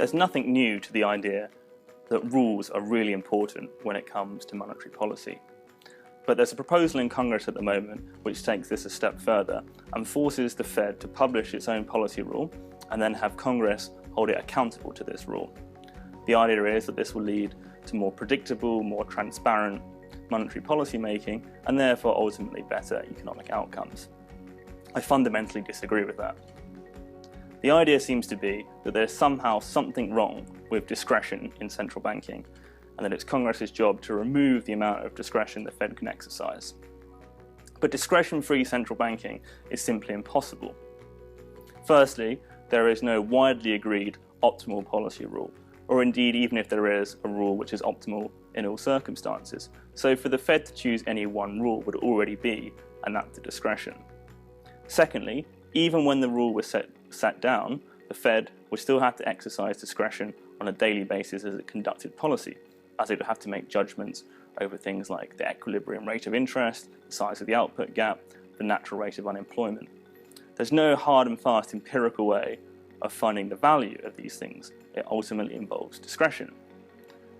There's nothing new to the idea that rules are really important when it comes to monetary policy. But there's a proposal in Congress at the moment which takes this a step further and forces the Fed to publish its own policy rule and then have Congress hold it accountable to this rule. The idea is that this will lead to more predictable, more transparent monetary policy making and therefore ultimately better economic outcomes. I fundamentally disagree with that. The idea seems to be that there's somehow something wrong with discretion in central banking and that it's Congress's job to remove the amount of discretion the Fed can exercise. But discretion-free central banking is simply impossible. Firstly, there is no widely agreed optimal policy rule, or indeed even if there is a rule which is optimal in all circumstances. So for the Fed to choose any one rule would already be an act of discretion. Secondly, even when the rule was set down, the Fed would still have to exercise discretion on a daily basis as it conducted policy, as it would have to make judgments over things like the equilibrium rate of interest, the size of the output gap, the natural rate of unemployment. There's no hard and fast empirical way of finding the value of these things. It ultimately involves discretion.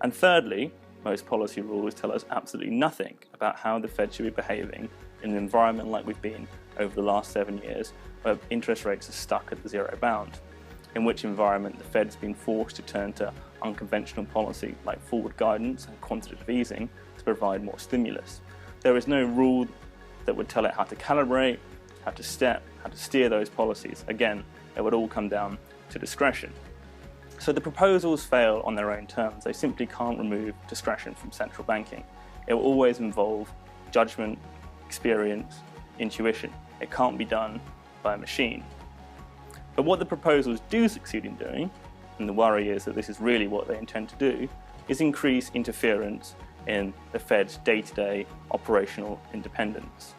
And thirdly, most policy rules tell us absolutely nothing about how the Fed should be behaving in an environment like we've been over the last 7 years, where interest rates are stuck at the zero bound, in which environment the Fed's been forced to turn to unconventional policy like forward guidance and quantitative easing to provide more stimulus. There is no rule that would tell it how to calibrate, how to step, how to steer those policies. Again, it would all come down to discretion. So the proposals fail on their own terms. They simply can't remove discretion from central banking. It will always involve judgment, experience, intuition. It can't be done by a machine. But what the proposals do succeed in doing, and the worry is that this is really what they intend to do, is increase interference in the Fed's day-to-day operational independence.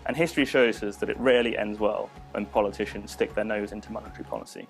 And history shows us that it rarely ends well when politicians stick their nose into monetary policy.